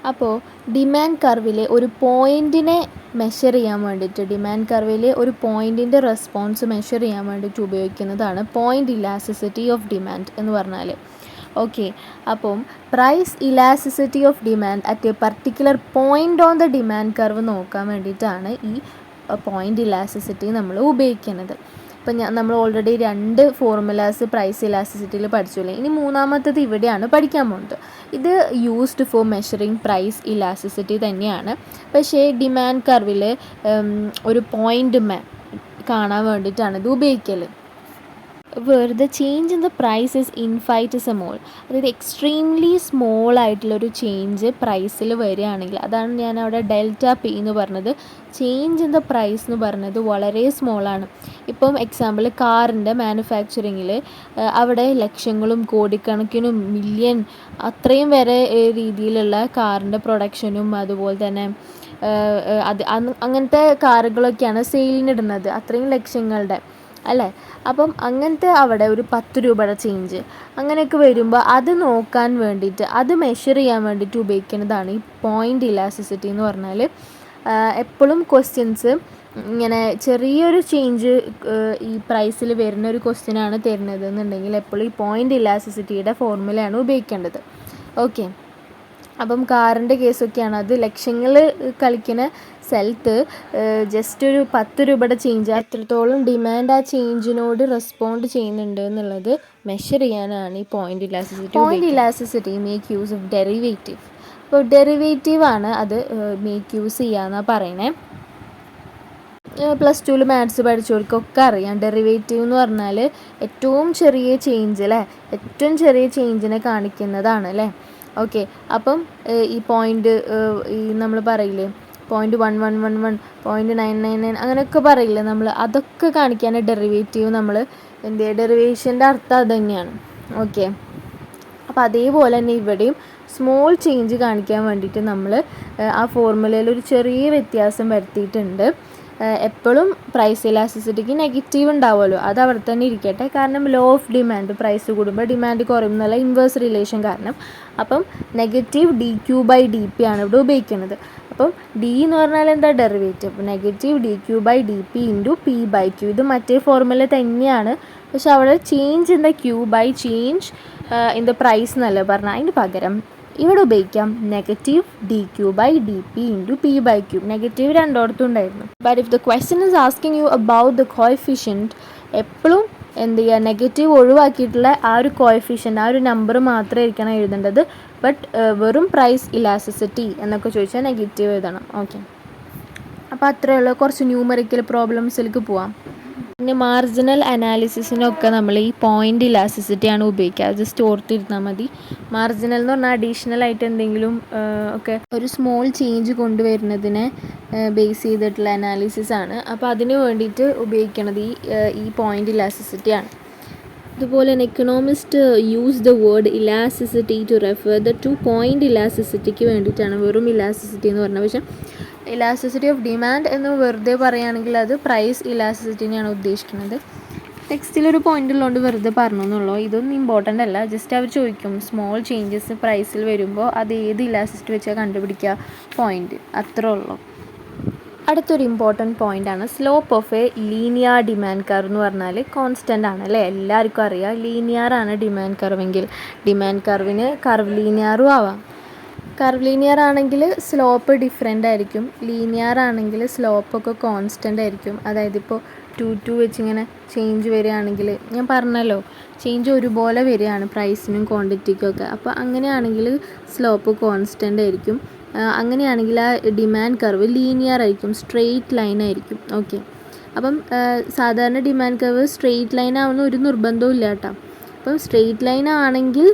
അപ്പോൾ ഡിമാൻഡ് കർവിലെ ഒരു പോയിൻറ്റിനെ മെഷർ ചെയ്യാൻ വേണ്ടിയിട്ട്, ഡിമാൻഡ് കർവിലെ ഒരു പോയിൻറ്റിൻ്റെ റെസ്പോൺസ് മെഷർ ചെയ്യാൻ വേണ്ടിയിട്ട് ഉപയോഗിക്കുന്നതാണ് പോയിൻ്റ് ഇലാസ്റ്റിസിറ്റി ഓഫ് ഡിമാൻഡ് എന്ന് പറഞ്ഞാൽ. ഓക്കെ, അപ്പം price elasticity of demand at a particular point on the demand curve നോക്കാൻ വേണ്ടിയിട്ടാണ് ഈ പോയിൻ്റ് ഇലാസ്റ്റിസിറ്റി നമ്മൾ ഉപയോഗിക്കുന്നത്. ഇപ്പം നമ്മൾ ഓൾറെഡി 2 ഫോർമുലാസ് പ്രൈസ് ഇലാസ്റ്റിസിറ്റിയിൽ പഠിച്ചില്ലേ. ഇനി മൂന്നാമത്തത് ഇവിടെയാണ് പഠിക്കാൻ പോകുന്നത്. ഇത് used for measuring price elasticity തന്നെയാണ്. പക്ഷേ ഡിമാൻഡ് കർവിൽ ഒരു പോയിൻ്റ് കാണാൻ വേണ്ടിയിട്ടാണ് ഇത് ഉപയോഗിക്കൽ. Where the change in the price is infinitesimal, അതായത് എക്സ്ട്രീംലി സ്മോൾ ആയിട്ടുള്ളൊരു ചേഞ്ച് പ്രൈസിൽ വരികയാണെങ്കിൽ, അതാണ് ഞാൻ അവിടെ ഡെൽറ്റ പി എന്ന് പറഞ്ഞത്. ചേഞ്ച് ഇൻ ദ പ്രൈസ് എന്ന് പറഞ്ഞത് വളരെ സ്മോളാണ്. ഇപ്പം എക്സാമ്പിൾ കാറിൻ്റെ മാനുഫാക്ചറിങ്ങിൽ അവിടെ ലക്ഷങ്ങളും കോടിക്കണക്കിനും മില്യൺ അത്രയും വരെ രീതിയിലുള്ള കാറിൻ്റെ പ്രൊഡക്ഷനും അതുപോലെ തന്നെ അങ്ങനത്തെ കാറുകളൊക്കെയാണ് സെയിലിനിടുന്നത്, അത്രയും ലക്ഷങ്ങളുടെ അല്ലേ. അപ്പം അങ്ങനത്തെ അവിടെ ഒരു 10 രൂപയുടെ ചേഞ്ച് അങ്ങനെയൊക്കെ വരുമ്പോൾ അത് നോക്കാൻ വേണ്ടിയിട്ട്, അത് മെഷർ ചെയ്യാൻ വേണ്ടിയിട്ട് ഉപയോഗിക്കുന്നതാണ് ഈ പോയിൻ്റ് ഇലാസ്റ്റിസിറ്റി എന്ന് പറഞ്ഞാൽ. എപ്പോഴും ക്വസ്റ്റ്യൻസ് ഇങ്ങനെ ചെറിയൊരു ചേഞ്ച് ഈ പ്രൈസിൽ വരുന്ന ഒരു ക്വസ്റ്റ്യനാണ് തരുന്നത് എന്നുണ്ടെങ്കിൽ എപ്പോഴും ഈ പോയിൻ്റ് ഇലാസ്റ്റിസിറ്റിയുടെ ഫോർമുലയാണ് ഉപയോഗിക്കേണ്ടത്. ഓക്കെ, അപ്പം കാറിൻ്റെ കേസൊക്കെയാണ്, അത് ലക്ഷങ്ങൾ കളിക്കുന്ന സ്ഥലത്ത് ജസ്റ്റ് ഒരു 10 രൂപയുടെ ചേഞ്ച് എത്രത്തോളം ഡിമാൻഡ് ആ ചേഞ്ചിനോട് റെസ്പോണ്ട് ചെയ്യുന്നുണ്ട് എന്നുള്ളത് മെഷർ ചെയ്യാനാണ് ഈ point elasticity. Point elasticity make use of derivative. അപ്പോൾ ഡെറിവേറ്റീവാണ് അത് മേക്ക് യൂസ് ചെയ്യാമെന്നാണ് പറയണേ. പ്ലസ് 2 മാത്സ് പഠിച്ചവർക്കൊക്കെ അറിയാം, ഡെറിവേറ്റീവ് എന്ന് പറഞ്ഞാൽ ഏറ്റവും ചെറിയ ചേഞ്ച് അല്ലേ, ഏറ്റവും ചെറിയ ചേഞ്ചിനെ കാണിക്കുന്നതാണ് അല്ലേ. ഓക്കെ, അപ്പം ഈ പോയിൻ്റ് ഈ നമ്മൾ പറയില്ലേ 0.1111 0.999 അങ്ങനെയൊക്കെ പറയില്ലേ നമ്മൾ, അതൊക്കെ കാണിക്കാൻ ഡെറിവേറ്റീവ് നമ്മൾ എന്ത് ചെയ്യുക, ഡെറിവേഷൻ്റെ അർത്ഥം അത് തന്നെയാണ്. ഓക്കെ, അപ്പോൾ അതേപോലെ തന്നെ ഇവിടെയും സ്മോൾ ചേഞ്ച് കാണിക്കാൻ വേണ്ടിയിട്ട് നമ്മൾ ആ ഫോർമുലയിൽ ഒരു ചെറിയ വ്യത്യാസം വരുത്തിയിട്ടുണ്ട്. എപ്പോഴും പ്രൈസ് ഇലാസ്റ്റിസിറ്റിക്ക് നെഗറ്റീവ് ഉണ്ടാവുമല്ലോ, അത് അവിടെ തന്നെ ഇരിക്കട്ടെ. കാരണം ലോ ഓഫ് ഡിമാൻഡ്, പ്രൈസ് കൂടുമ്പോൾ ഡിമാൻഡ് കുറയും എന്നുള്ള ഇൻവേഴ്സ് റിലേഷൻ കാരണം. അപ്പം നെഗറ്റീവ് dQ/dP ആണ് ഇവിടെ ഉപയോഗിക്കുന്നത്. അപ്പം ഡി എന്ന് പറഞ്ഞാൽ എന്താ, derivative. Negative dQ/dP into P/Q, ഇത് മറ്റേ ഫോർമുല തന്നെയാണ്. പക്ഷെ അവിടെ change in the Q by change in the price എന്നല്ല പറഞ്ഞാൽ, അതിന് പകരം ഇവിടെ ഉപയോഗിക്കാം negative dQ/dP into P/Q. Negative രണ്ടിടത്തും ഉണ്ടായിരുന്നു. But if the question is asking you about the coefficient, എപ്പോഴും എന്ത് ചെയ്യുക, നെഗറ്റീവ് ഒഴിവാക്കിയിട്ടുള്ള ആ ഒരു കോഎഫിഷ്യൻ്റ്, ആ ഒരു നമ്പർ മാത്രമേ ഇരിക്കണം എഴുതേണ്ടത്. ബട്ട് വെറും പ്രൈസ് ഇലാസ്റ്റിസിറ്റി എന്നൊക്കെ ചോദിച്ചാൽ നെഗറ്റീവ് എഴുതണം. ഓക്കെ, അപ്പോൾ അത്രയേ ഉള്ളൂ. കുറച്ച് ന്യൂമറിക്കൽ പ്രോബ്ലംസിലേക്ക് പോവാം. പിന്നെ മാർജിനൽ അനാലിസിസിനൊക്കെ നമ്മൾ ഈ പോയിൻ്റ് ഇലാസ്റ്റിസിറ്റിയാണ് ഉപയോഗിക്കുക. അത് ജസ്റ്റ് ഓർത്തിരുന്നാൽ മതി. മാർജിനൽ എന്ന് പറഞ്ഞാൽ അഡീഷണൽ ആയിട്ട് എന്തെങ്കിലും ഒക്കെ ഒരു സ്മോൾ ചേഞ്ച് കൊണ്ടുവരുന്നതിനെ ബേസ് ചെയ്തിട്ടുള്ള അനാലിസിസ് ആണ്. അപ്പോൾ അതിന് വേണ്ടിയിട്ട് ഉപയോഗിക്കുന്നത് ഈ പോയിൻ്റ് ഇലാസ്റ്റിസിറ്റിയാണ്. അതുപോലെ തന്നെ economist use the word elasticity to refer the to point ഇലാസ്റ്റിസിറ്റിക്ക് വേണ്ടിയിട്ടാണ് വെറും ഇലാസ്റ്റിസിറ്റി എന്ന് പറഞ്ഞത്. പക്ഷേ ഇലാസ്റ്റിസിറ്റി ഓഫ് ഡിമാൻഡ് എന്ന് വെറുതെ പറയുകയാണെങ്കിൽ അത് പ്രൈസ് ഇലാസ്റ്റിസിറ്റിനെയാണ് ഉദ്ദേശിക്കുന്നത്. ടെക്സ്റ്റിലൊരു പോയിൻ്റ് ഉള്ളതുകൊണ്ട് വെറുതെ പറഞ്ഞു എന്നുള്ളൂ. ഇതൊന്നും ഇമ്പോർട്ടൻ്റ് അല്ല. ജസ്റ്റ് അവർ ചോദിക്കും സ്മോൾ ചേഞ്ചസ് പ്രൈസിൽ വരുമ്പോൾ അത് ഏത് ഇലാസ്റ്റിസിറ്റി വെച്ചാൽ കണ്ടുപിടിക്കുക, പോയിൻ്റ്, അത്രേ ഉള്ളൂ. അടുത്തൊരു ഇമ്പോർട്ടൻറ്റ് പോയിൻ്റാണ് slope of A linear demand curve എന്ന് പറഞ്ഞാൽ കോൺസ്റ്റൻ്റ് ആണ് അല്ലേ, എല്ലാവർക്കും അറിയാം. ലീനിയർ ആണ് ഡിമാൻഡ് കർവെങ്കിൽ ഡിമാൻഡ് കർവിന് കർവ് ലീനിയറും ആവാം. കർവ് ലീനിയർ ആണെങ്കിൽ സ്ലോപ്പ് ഡിഫറെൻ്റ് ആയിരിക്കും, ലീനിയർ ആണെങ്കിൽ സ്ലോപ്പൊക്കെ കോൺസ്റ്റൻ്റ് ആയിരിക്കും. അതായത് ഇപ്പോൾ 2 വെച്ചിങ്ങനെ ചേഞ്ച് വരികയാണെങ്കിൽ, ഞാൻ പറഞ്ഞല്ലോ ചേഞ്ച് ഒരുപോലെ വരികയാണ് പ്രൈസിനും ക്വാണ്ടിറ്റിക്കും ഒക്കെ, അപ്പോൾ അങ്ങനെയാണെങ്കിൽ സ്ലോപ്പ് കോൺസ്റ്റൻ്റ് ആയിരിക്കും. അങ്ങനെയാണെങ്കിൽ ആ ഡിമാൻഡ് കർവ് ലീനിയർ ആയിരിക്കും, സ്ട്രെയിറ്റ് ലൈൻ ആയിരിക്കും. ഓക്കെ, അപ്പം സാധാരണ ഡിമാൻഡ് കർവ് സ്ട്രെയിറ്റ് ലൈൻ ആവുന്ന ഒരു നിർബന്ധവും ഇല്ല കേട്ടോ. അപ്പം സ്ട്രെയിറ്റ് ലൈൻ ആണെങ്കിൽ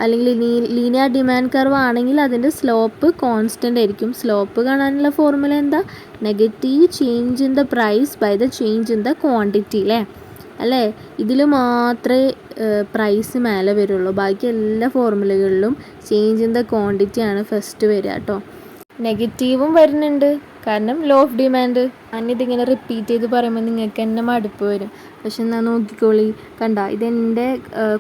അല്ലെങ്കിൽ ലീനിയർ ഡിമാൻഡ് കർവ് ആണെങ്കിൽ അതിൻ്റെ സ്ലോപ്പ് കോൺസ്റ്റൻ്റ് ആയിരിക്കും. സ്ലോപ്പ് കാണാനുള്ള ഫോർമുല എന്താ, negative change in the price by the change in the quantity അല്ലേ. ഇതിൽ മാത്രമേ പ്രൈസ് മേലെ വരുള്ളൂ, ബാക്കി എല്ലാ ഫോർമുലകളിലും ചേഞ്ച് ഇൻ ദ ക്വാണ്ടിറ്റി ആണ് ഫസ്റ്റ് വരിക കേട്ടോ. നെഗറ്റീവും വരുന്നുണ്ട്, കാരണം ലോ ഓഫ് ഡിമാൻഡ്. ഞാനിതിങ്ങനെ റിപ്പീറ്റ് ചെയ്ത് പറയുമ്പോൾ നിങ്ങൾക്ക് തന്നെ മടുപ്പ് വരും. പക്ഷെ എന്നാൽ നോക്കിക്കോളി, കണ്ട ഇതെൻ്റെ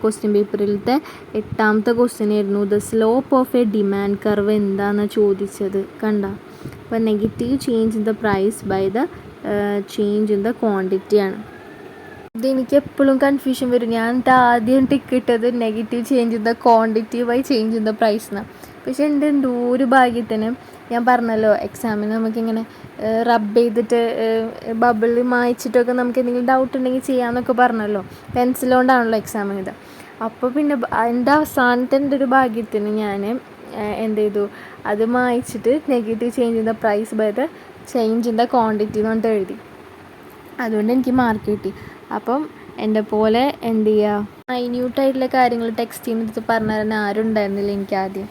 ക്വസ്റ്റ്യൻ പേപ്പറിലത്തെ 8ാമത്തെ ക്വസ്റ്റ്യൻ ആയിരുന്നു. The slope of a demand curve എന്താണെന്നാണ് ചോദിച്ചത്. കണ്ട, അപ്പോൾ negative change in the price by the change in the quantity ആണ്. ഇതെനിക്ക് എപ്പോഴും കൺഫ്യൂഷൻ വരും. ഞാൻ ആദ്യം ടിക്ക് ഇട്ടത് negative change in the quantity by change in the price എന്നാണ്. പക്ഷെ എൻ്റെ എന്തോ ഒരു ഭാഗ്യത്തിന് ഞാൻ പറഞ്ഞല്ലോ, എക്സാമിന് നമുക്കിങ്ങനെ റബ്ബ് ചെയ്തിട്ട് ബബിൾ മായ്ച്ചിട്ടൊക്കെ നമുക്ക് എന്തെങ്കിലും ഡൗട്ട് ഉണ്ടെങ്കിൽ ചെയ്യാമെന്നൊക്കെ പറഞ്ഞല്ലോ. പെൻസിൽ കൊണ്ടാണല്ലോ എക്സാം ഇത്. അപ്പോൾ പിന്നെ എൻ്റെ അവസാനത്തെ എൻ്റെ ഒരു ഭാഗ്യത്തിന് ഞാൻ എന്ത് ചെയ്തു, അത് മായ്ച്ചിട്ട് negative change in the price by the change in the quantity എന്ന് പറഞ്ഞിട്ട് എഴുതി. അതുകൊണ്ട് എനിക്ക് മാർക്ക് കിട്ടി. അപ്പം എൻ്റെ പോലെ എന്ത് ചെയ്യുക, മൈന്യൂട്ടായിട്ടുള്ള കാര്യങ്ങൾ ടെക്സ്റ്റിൽ നിന്ന് പറഞ്ഞു തരാൻ ആരും ഉണ്ടായിരുന്നില്ല എനിക്ക് ആദ്യം.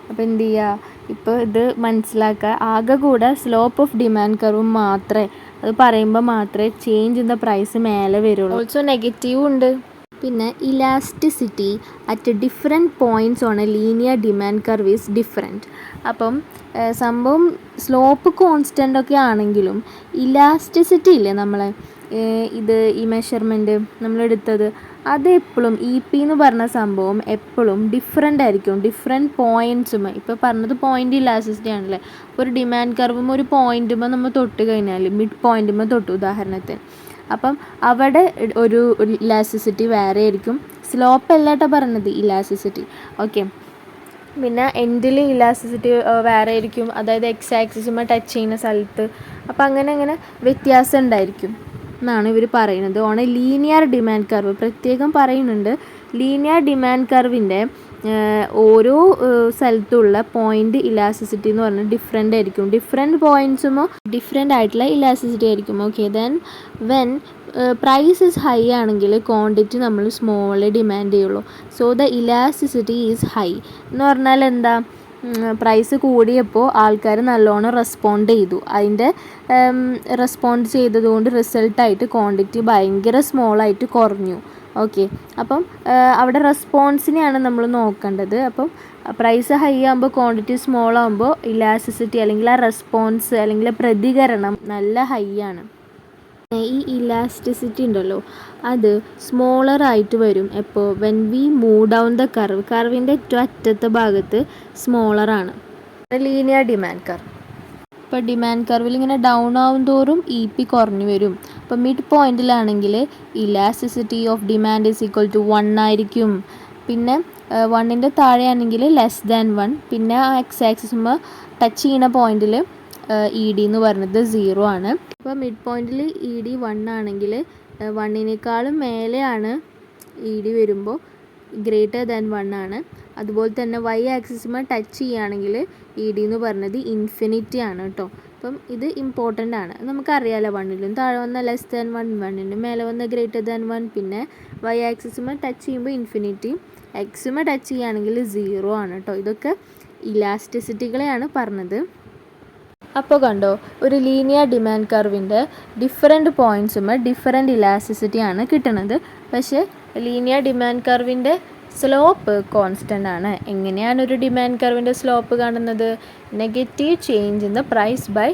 അപ്പോൾ എന്ത് ചെയ്യുക, ഇപ്പോൾ ഇത് മനസ്സിലാക്കുക, ആകെ കൂടെ സ്ലോപ്പ് ഓഫ് ഡിമാൻഡ് കർവ് മാത്രമേ അത് പറയുമ്പോൾ മാത്രമേ ചേഞ്ച് ഇൻ ദ പ്രൈസ് മേലെ വരുള്ളൂ. ഓൾസോ നെഗറ്റീവും ഉണ്ട്. പിന്നെ elasticity at different points on A linear demand curve is different. അപ്പം സംഭവം സ്ലോപ്പ് കോൺസ്റ്റൻ്റ് ഒക്കെ ആണെങ്കിലും ഇലാസ്റ്റിസിറ്റി ഇല്ലേ നമ്മളെ ഇത് ഈ മെഷർമെൻറ്റ് നമ്മളെടുത്തത്, അത് എപ്പോഴും പി എന്ന് പറഞ്ഞ സംഭവം എപ്പോഴും ഡിഫറെൻ്റ് ആയിരിക്കും. ഡിഫറെൻറ്റ് പോയിൻറ്റ്സും, ഇപ്പോൾ പറഞ്ഞത് പോയിൻ്റ് ഇലാസ്റ്റിസിറ്റി ആണല്ലേ. ഒരു ഡിമാൻഡ് കർവും ഒരു പോയിൻറ്റുമ്പോൾ നമ്മൾ തൊട്ട് കഴിഞ്ഞാൽ മിഡ് പോയിൻറ്റുമ്പോൾ തൊട്ടു ഉദാഹരണത്തിന്, അപ്പം അവിടെ ഒരു ഇലാസ്റ്റിസിറ്റി വേറെ ആയിരിക്കും. സ്ലോപ്പ് അല്ലാട്ടോ പറഞ്ഞത്, ഇലാസ്റ്റിസിറ്റി. ഓക്കെ, പിന്നെ എൻഡിൽ ഇലാസ്റ്റിസിറ്റി വേറെ ആയിരിക്കും, അതായത് എക്സ് ആക്സിസുമായി ടച്ച് ചെയ്യുന്ന സ്ഥലത്ത്. അപ്പോൾ അങ്ങനെ വ്യത്യാസം ഉണ്ടായിരിക്കും എന്നാണ് ഇവർ പറയുന്നത്. On A linear demand curve പ്രത്യേകം പറയുന്നുണ്ട്. ലീനിയർ ഡിമാൻഡ് കർവിൻ്റെ ഓരോ സ്ഥലത്തുള്ള പോയിൻ്റ് ഇലാസ്റ്റിസിറ്റി എന്ന് പറഞ്ഞാൽ ഡിഫറെൻ്റ് ആയിരിക്കും. ഡിഫറെൻറ്റ് പോയിൻറ്റ്സുമോ ഡിഫറെൻ്റ് ആയിട്ടുള്ള ഇലാസ്റ്റിസിറ്റി ആയിരിക്കും. Okay, then when price is high ആണെങ്കിൽ ക്വാണ്ടിറ്റി നമ്മൾ സ്മോളേ ഡിമാൻഡ് ചെയ്യുള്ളൂ. So the elasticity is high എന്ന് പറഞ്ഞാൽ എന്താ, പ്രൈസ് കൂടിയപ്പോൾ ആൾക്കാർ നല്ലോണം റെസ്പോണ്ട് ചെയ്തു. അതിൻ്റെ റെസ്പോണ്ട് ചെയ്തതുകൊണ്ട് റിസൾട്ടായിട്ട് ക്വാണ്ടിറ്റി ഭയങ്കര സ്മോളായിട്ട് കുറഞ്ഞു. ഓക്കെ, അപ്പം അവിടെ റെസ്പോൺസിനെയാണ് നമ്മൾ നോക്കേണ്ടത്. അപ്പം പ്രൈസ് ഹൈ ആകുമ്പോൾ ക്വാണ്ടിറ്റി സ്മോൾ ആകുമ്പോൾ ഇലാസ്റ്റിസിറ്റി അല്ലെങ്കിൽ ആ റെസ്പോൺസ് അല്ലെങ്കിൽ പ്രതികരണം നല്ല ഹൈ ആണ്. ഈ ഇലാസ്റ്റിസിറ്റി ഉണ്ടല്ലോ അത് സ്മോളറായിട്ട് വരും എപ്പോൾ, when we move down the curve. കർവിൻ്റെ ഏറ്റവും അറ്റത്തെ ഭാഗത്ത് സ്മോളറാണ് ലീനിയർ ഡിമാൻഡ് കർവ്. ഇപ്പോൾ ഡിമാൻഡ് കർവിൽ ഇങ്ങനെ ഡൗൺ ആവും തോറും പി കുറഞ്ഞു വരും. അപ്പോൾ മിഡ് പോയിൻറ്റിലാണെങ്കിൽ elasticity of demand is equal to 1 ആയിരിക്കും. പിന്നെ 1ൻ്റെ താഴെയാണെങ്കിൽ ലെസ് ദാൻ 1. പിന്നെ ആ എക്സ് ആക്സിസുമ്പോൾ ടച്ച് ചെയ്യുന്ന പോയിൻറ്റിൽ ഡി എന്ന് പറയുന്നത് 0 ആണ്. അപ്പോൾ മിഡ് പോയിൻറ്റിൽ ഡി 1 ആണെങ്കിൽ 1നേക്കാളും മേലെയാണ് ഡി വരുമ്പോൾ ഗ്രേറ്റർ ദാൻ 1 ആണ്. അതുപോലെ തന്നെ വൈ ആക്സിസുമായി ടച്ച് ചെയ്യുകയാണെങ്കിൽ ഡി എന്ന് പറയുന്നത് ഇൻഫിനിറ്റി ആണ് കേട്ടോ. അപ്പം ഇത് ഇമ്പോർട്ടൻ്റ് ആണ്. നമുക്കറിയാമല്ലോ, 1ലും താഴെ വന്ന ലെസ് ദാൻ 1, 1ന് മേലെ വന്ന ഗ്രേറ്റർ ദാൻ 1. പിന്നെ വൈ ആക്സിസുമായി ടച്ച് ചെയ്യുമ്പോൾ ഇൻഫിനിറ്റി, എക്സുമായി ടച്ച് ചെയ്യുകയാണെങ്കിൽ 0 ആണ് കേട്ടോ. ഇതൊക്കെ ഇലാസ്റ്റിസിറ്റികളെയാണ് പറഞ്ഞത്. അപ്പോൾ കണ്ടോ, ഒരു ലീനിയർ ഡിമാൻഡ് കർവിൻ്റെ ഡിഫറെൻറ്റ് പോയിൻറ്റ്സുമ്പോൾ ഡിഫറെൻറ്റ് ഇലാസ്റ്റിസിറ്റി ആണ് കിട്ടുന്നത്. പക്ഷേ ലീനിയർ ഡിമാൻഡ് കർവിൻ്റെ സ്ലോപ്പ് കോൺസ്റ്റൻ്റ് ആണ്. എങ്ങനെയാണ് ഒരു ഡിമാൻഡ് കർവിൻ്റെ സ്ലോപ്പ് കാണുന്നത്? Negative change in the price by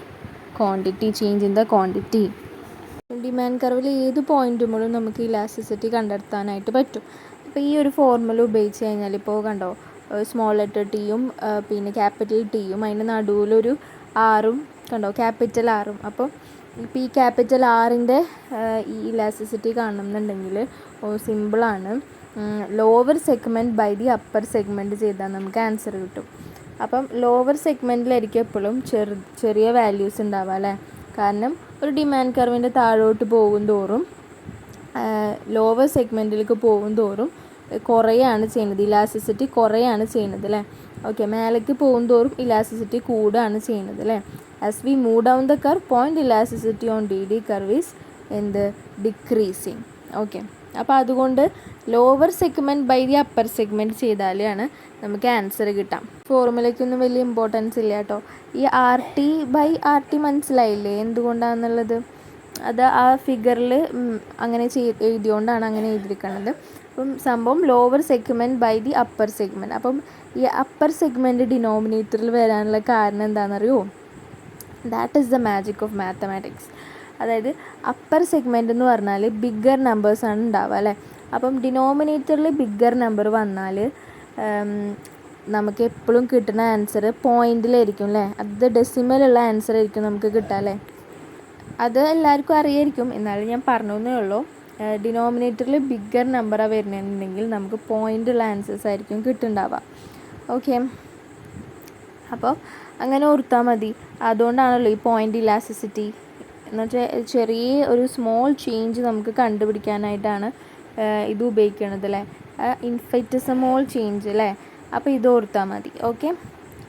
quantity, change in the quantity. Demand കർവിൽ ഏത് പോയിൻറ്റുമ്പോഴും നമുക്ക് ഇലാസ്റ്റിസിറ്റി കണ്ടെത്താനായിട്ട് പറ്റും. അപ്പോൾ ഈ ഒരു ഫോർമുല ഉപയോഗിച്ച് കഴിഞ്ഞാൽ ഇപ്പോൾ കണ്ടോ, സ്മോൾ ലെറ്റർ ടിയും പിന്നെ ക്യാപിറ്റൽ ടിയും അതിൻ്റെ നടുവിലൊരു ആറും കണ്ടോ, ക്യാപിറ്റൽ ആറും. അപ്പം ഇപ്പോൾ ഈ ക്യാപിറ്റൽ ആറിൻ്റെ ഈ ഇലാസ്റ്റിസിറ്റി കാണുന്നുണ്ടെങ്കിൽ സിമ്പിളാണ്. Lower segment by the upper segment ചെയ്താൽ നമുക്ക് ആൻസർ കിട്ടും. അപ്പം ലോവർ സെഗ്മെൻറ്റിലായിരിക്കും എപ്പോഴും ചെറിയ വാല്യൂസ് ഉണ്ടാവുക അല്ലേ. കാരണം ഒരു ഡിമാൻഡ് കർവിൻ്റെ താഴോട്ട് പോകും തോറും ലോവർ സെഗ്മെൻറ്റിലേക്ക് പോകും തോറും കുറയാണ് ചെയ്യുന്നത്, ഇലാസ്റ്റിസിറ്റി കുറയാണ് ചെയ്യുന്നത് അല്ലേ. ഓക്കെ, മേലേക്ക് പോകും തോറും ഇലാസ്റ്റിസിറ്റി കൂടുകയാണ് ചെയ്യുന്നത് അല്ലേ. As we move down the curve point elasticity on the curve is decreasing. Okay, അപ്പോൾ അതുകൊണ്ട് lower segment by the upper segment ചെയ്താലാണ് നമുക്ക് ആൻസർ കിട്ടാം. ഫോർമുലയ്ക്കൊന്നും വലിയ ഇമ്പോർട്ടൻസ് ഇല്ല കേട്ടോ. ഈ RT/RT മനസ്സിലായില്ലേ എന്തുകൊണ്ടാണെന്നുള്ളത്? അത് ആ ഫിഗറിൽ അങ്ങനെ എഴുതിയോണ്ടാണ് അങ്ങനെ എഴുതിയിരിക്കുന്നത്. അപ്പം സംഭവം lower segment by the upper segment. അപ്പം ഈ അപ്പർ സെഗ്മെൻറ്റ് ഡിനോമിനേറ്ററിൽ വരാനുള്ള കാരണം എന്താണെന്നറിയോ? That is the magic of mathematics. അതായത് അപ്പർ സെഗ്മെൻറ്റ് എന്ന് പറഞ്ഞാൽ ബിഗ്ഗർ നമ്പേഴ്സാണ് ഉണ്ടാവുക അല്ലേ. അപ്പം ഡിനോമിനേറ്ററിൽ ബിഗ്ഗർ നമ്പർ വന്നാൽ നമുക്ക് എപ്പോഴും കിട്ടുന്ന ആൻസർ പോയിൻറ്റിലായിരിക്കും അല്ലേ. അത് ഡെസിമലുള്ള ആൻസർ ആയിരിക്കും നമുക്ക് കിട്ടുക അല്ലേ. അത് എല്ലാവർക്കും അറിയായിരിക്കും, എന്നാലും ഞാൻ പറഞ്ഞേ ഉള്ളൂ. ഡിനോമിനേറ്ററിൽ ബിഗ്ഗർ നമ്പറാണ് വരുന്നുണ്ടെങ്കിൽ നമുക്ക് പോയിൻ്റുള്ള ആൻസേഴ്സ് ആയിരിക്കും കിട്ടുന്നുണ്ടാവുക. ഓക്കെ, അപ്പോൾ അങ്ങനെ ഓർത്താൽ മതി. അതുകൊണ്ടാണല്ലോ ഈ പോയിൻ്റ് ഇലാസ്റ്റിസിറ്റി എന്ന് വെച്ചാൽ ചെറിയ ഒരു സ്മോൾ ചേഞ്ച് നമുക്ക് കണ്ടുപിടിക്കാനായിട്ടാണ് ഇത് ഉപയോഗിക്കുന്നത് അല്ലേ. ഇൻഫിനിറ്റെസിമൽ ചേഞ്ച് അല്ലേ. അപ്പോൾ ഇത് ഓർത്താൽ മതി. ഓക്കെ,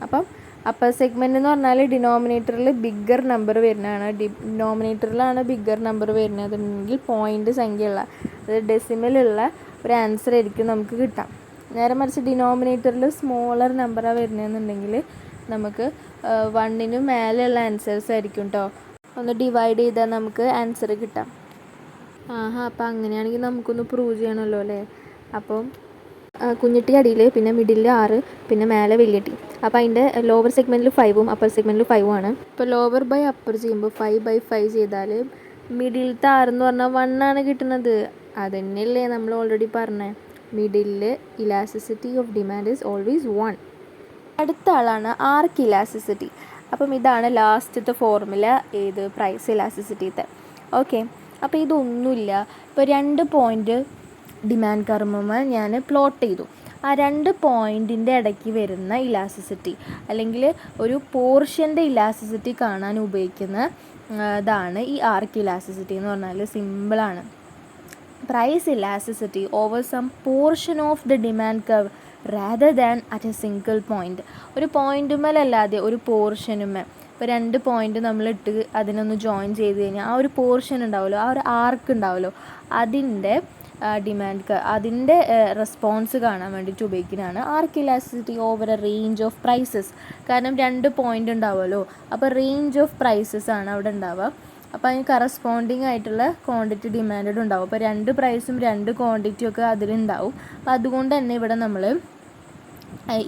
അപ്പം അപ്പർ സെഗ്മെൻ്റ് എന്ന് പറഞ്ഞാൽ ഡിനോമിനേറ്ററിൽ ബിഗ്ഗർ നമ്പർ വരുന്നതാണ്. ഡിനോമിനേറ്ററിലാണ് ബിഗ്ഗർ നമ്പർ വരുന്നതെങ്കിൽ പോയിൻ്റ് സംഖ്യയുള്ള, അതായത് ഡെസിമലുള്ള ഒരു ആൻസർ ആയിരിക്കും നമുക്ക് കിട്ടാം. നേരെ മറിച്ച് ഡിനോമിനേറ്ററിൽ സ്മോളർ നമ്പറാണ് വരുന്നതെന്നുണ്ടെങ്കിൽ നമുക്ക് 1 മേലെയുള്ള ആൻസേഴ്സ് ആയിരിക്കും കേട്ടോ. ഒന്ന് ഡിവൈഡ് ചെയ്താൽ നമുക്ക് ആൻസർ കിട്ടാം. അപ്പോൾ അങ്ങനെയാണെങ്കിൽ നമുക്കൊന്ന് പ്രൂവ് ചെയ്യണമല്ലോ അല്ലേ. അപ്പം കുഞ്ഞിട്ടി അടിയിൽ, പിന്നെ മിഡിലിൽ 6, പിന്നെ മേലെ വലിയ ടി. അപ്പോൾ അതിൻ്റെ ലോവർ സെഗ്മെൻറ്റിൽ 5ഉം അപ്പർ സെഗ്മെൻറ്റിൽ 5ഉം ആണ്. ഇപ്പോൾ ലോവർ ബൈ അപ്പർ ചെയ്യുമ്പോൾ 5/5 ചെയ്താൽ മിഡിലത്തെ 6 എന്ന് പറഞ്ഞാൽ 1 ആണ് കിട്ടുന്നത്. അതന്നെയല്ലേ നമ്മൾ ഓൾറെഡി പറഞ്ഞത്. മിഡിലിൽ elasticity of demand is always 1. അടുത്ത ആളാണ് ആർക്ക് ഇലാസ്റ്റിസിറ്റി. അപ്പം ഇതാണ് ലാസ്റ്റത്തെ ഫോർമുല, ഏത് പ്രൈസ് ഇലാസ്റ്റിസിറ്റിത്തെ. ഓക്കെ, അപ്പോൾ ഇതൊന്നുമില്ല. ഇപ്പോൾ 2 പോയിൻ്റ് ഡിമാൻഡ് കർമ്മ ഞാൻ പ്ലോട്ട് ചെയ്തു. ആ 2 പോയിൻറ്റിൻ്റെ ഇടയ്ക്ക് വരുന്ന ഇലാസ്റ്റിസിറ്റി അല്ലെങ്കിൽ ഒരു പോർഷൻ്റെ ഇലാസ്റ്റിസിറ്റി കാണാൻ ഉപയോഗിക്കുന്ന ഇതാണ് ഈ ആർക്ക് ഇലാസ്റ്റിസിറ്റി എന്ന് പറഞ്ഞാൽ. സിമ്പിളാണ്. Price elasticity over some portion of the demand curve rather than at a single point. ഒരു പോയിൻറ്റുമേലല്ലാതെ ഒരു പോർഷനുമേ. ഇപ്പോൾ 2 പോയിൻ്റ് നമ്മളിട്ട് അതിനൊന്ന് ജോയിൻ ചെയ്ത് കഴിഞ്ഞാൽ ആ ഒരു പോർഷൻ ഉണ്ടാവുമല്ലോ, ആ ഒരു ആർക്ക് ഉണ്ടാവുമല്ലോ, അതിൻ്റെ അതിൻ്റെ റെസ്പോൺസ് കാണാൻ വേണ്ടിയിട്ട് ഉപയോഗിക്കുന്നതാണ് arc elasticity over a range of prices. കാരണം 2 പോയിൻ്റ് ഉണ്ടാവുമല്ലോ, അപ്പോൾ റേഞ്ച് ഓഫ് പ്രൈസസ് ആണ് അവിടെ ഉണ്ടാവുക. അപ്പോൾ അതിന് കറസ്പോണ്ടിങ് ആയിട്ടുള്ള ക്വാണ്ടിറ്റി ഡിമാൻഡ് ഉണ്ടാവും. അപ്പോൾ 2 പ്രൈസും 2 ക്വാണ്ടിറ്റിയും ഒക്കെ അതിലുണ്ടാവും. അപ്പോൾ അതുകൊണ്ട് തന്നെ ഇവിടെ നമ്മൾ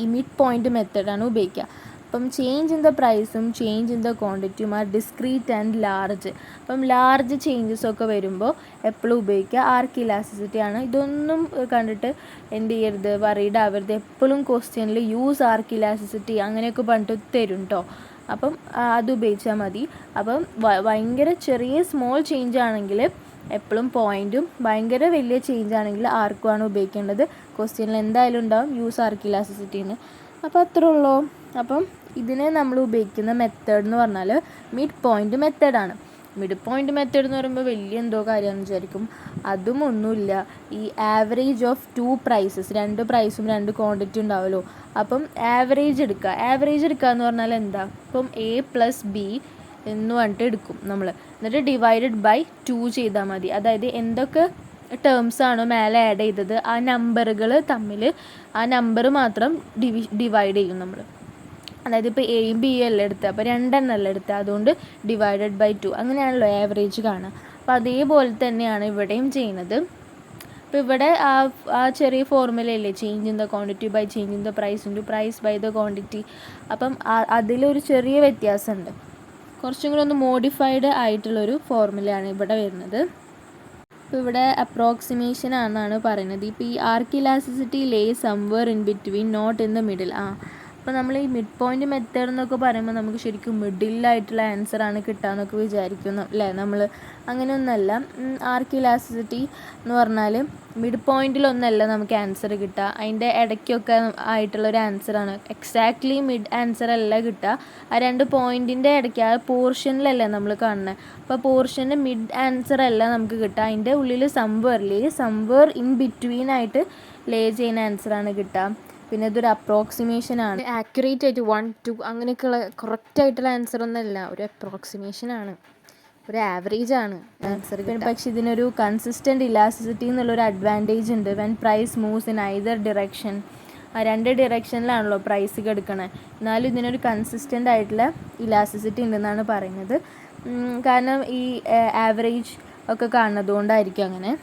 ഈ മിഡ് പോയിൻ്റ് മെത്തേഡാണ് ഉപയോഗിക്കുക. അപ്പം ചേഞ്ച് ഇൻ ദ പ്രൈസും ചേഞ്ച് ഇൻ ദ ക്വാണ്ടിറ്റിയും ആർ ഡിസ്ക്രീറ്റ് ആൻഡ് ലാർജ്. അപ്പം ലാർജ് ചേഞ്ചസ് ഒക്കെ വരുമ്പോൾ എപ്പോഴും ഉപയോഗിക്കുക ആർക്ക് ഇലാസ്റ്റിസിറ്റി ആണ്. ഇതൊന്നും കണ്ടിട്ട് എന്ത് ചെയ്യരുത്, വറീഡ് ആവരുത്. എപ്പോഴും ക്വസ്റ്റ്യനിൽ യൂസ് ആർക്ക് ഇലാസ്റ്റിസിറ്റി അങ്ങനെയൊക്കെ പറഞ്ഞിട്ട് തരും കേട്ടോ. അപ്പം അത് ഉപയോഗിച്ചാൽ മതി. അപ്പം ഭയങ്കര ചെറിയ സ്മോൾ ചേഞ്ച് ആണെങ്കിൽ എപ്പോഴും പോയിൻറ്റും, ഭയങ്കര വലിയ ചേഞ്ച് ആണെങ്കിൽ ആർക്കുമാണ് ഉപയോഗിക്കേണ്ടത്. ക്വസ്റ്റ്യനിൽ എന്തായാലും ഉണ്ടാവും യൂസ് ആർക്ക് ഇലാസ്റ്റിസിറ്റിന്ന്. അപ്പോൾ അത്രേ ഉള്ളൂ. അപ്പം ഇതിനെ നമ്മൾ ഉപയോഗിക്കുന്ന മെത്തേഡ് എന്ന് പറഞ്ഞാൽ മിഡ് പോയിൻ്റ് മെത്തേഡാണ്. മിഡ് പോയിൻ്റ് മെത്തേഡ് എന്ന് പറയുമ്പോൾ വലിയ എന്തോ കാര്യമാണെന്ന് വിചാരിക്കും. അതും ഒന്നുമില്ല. ഈ ആവറേജ് ഓഫ് 2 പ്രൈസസ്, 2 പ്രൈസും 2 ക്വാണ്ടിറ്റി ഉണ്ടാവുമല്ലോ, അപ്പം ആവറേജ് എടുക്കുക. ആവറേജ് എടുക്കുക എന്ന് പറഞ്ഞാൽ എന്താ, ഇപ്പം A+B എന്ന് പറഞ്ഞിട്ട് എടുക്കും നമ്മൾ. എന്നിട്ട് ഡിവൈഡഡ് ബൈ 2 ചെയ്താൽ മതി. അതായത് എന്തൊക്കെ ടേംസ് ആണോ മേലെ ആഡ് ചെയ്തത് ആ നമ്പറുകൾ തമ്മിൽ ആ നമ്പർ മാത്രം ഡിവൈഡ് ചെയ്യും നമ്മൾ. അതായത് ഇപ്പോൾ എയും ബിയും അല്ല എടുത്തത്, അപ്പോൾ 2 എണ്ണമല്ല എടുത്തത്, അതുകൊണ്ട് ഡിവൈഡഡ് ബൈ 2 അങ്ങനെയാണല്ലോ ആവറേജ് കാണുക. അപ്പോൾ അതേപോലെ തന്നെയാണ് ഇവിടെയും ചെയ്യുന്നത്. അപ്പോൾ ഇവിടെ ആ ചെറിയ ഫോർമുലയില്ലേ, change in the quantity by change in the price into price by the quantity. അപ്പം അതിലൊരു ചെറിയ വ്യത്യാസമുണ്ട്. കുറച്ചും കൂടി ഒന്ന് മോഡിഫൈഡ് ആയിട്ടുള്ളൊരു ഫോർമുലയാണ് ഇവിടെ വരുന്നത്. അപ്പോൾ ഇവിടെ അപ്രോക്സിമേഷൻ ആണെന്നാണ് പറയുന്നത്. ഇപ്പോൾ ഈ arc elasticity lay somewhere in between, not in the middle. അപ്പോൾ നമ്മൾ ഈ മിഡ് പോയിൻ്റ് മെത്തേഡ് എന്നൊക്കെ പറയുമ്പോൾ നമുക്ക് ശരിക്കും മിഡിലായിട്ടുള്ള ആൻസറാണ് കിട്ടുകയെന്നൊക്കെ വിചാരിക്കുന്നു അല്ലേ നമ്മൾ. അങ്ങനെയൊന്നല്ല. ആർക്ക് ഇലാസ്റ്റിസിറ്റി എന്ന് പറഞ്ഞാൽ മിഡ് പോയിൻറ്റിലൊന്നല്ല നമുക്ക് ആൻസർ കിട്ടുക, അതിൻ്റെ ഇടയ്ക്കൊക്കെ ആയിട്ടുള്ളൊരു ആൻസറാണ്. എക്സാക്ട്ലി മിഡ് ആൻസർ അല്ല കിട്ടുക, ആ 2 പോയിൻറ്റിൻ്റെ ഇടയ്ക്ക് ആ പോർഷനിലല്ലേ നമ്മൾ കാണുന്നത്. അപ്പോൾ പോർഷന് മിഡ് ആൻസർ അല്ല നമുക്ക് കിട്ടുക, അതിൻ്റെ ഉള്ളിൽ സംവെയർ ഇൻ ബിറ്റ്വീൻ ആയിട്ട് ലേ ചെയ്യുന്ന ആൻസറാണ് കിട്ടുക. പിന്നെ ഇതൊരു അപ്രോക്സിമേഷനാണ്. ആക്യുറേറ്റ് ആയിട്ട് 1, 2 അങ്ങനെയൊക്കെയുള്ള കറക്റ്റായിട്ടുള്ള ആൻസർ ഒന്നല്ല, ഒരു അപ്രോക്സിമേഷനാണ്, ഒരു ആവറേജ് ആണ് ആൻസർ. പക്ഷെ ഇതിനൊരു കൺസിസ്റ്റൻറ്റ് ഇലാസ്റ്റിസിറ്റി എന്നുള്ളൊരു അഡ്വാൻറ്റേജ് ഉണ്ട്. When price moves in either direction. 2 ഡിറക്ഷനിലാണല്ലോ പ്രൈസ് എടുക്കണത്, എന്നാലും ഇതിനൊരു കൺസിസ്റ്റൻ്റ് ആയിട്ടുള്ള ഇലാസ്റ്റിസിറ്റി ഉണ്ടെന്നാണ് പറയുന്നത്. കാരണം ഈ ആവറേജ് ഒക്കെ കാണുന്നതുകൊണ്ടായിരിക്കും അങ്ങനെ.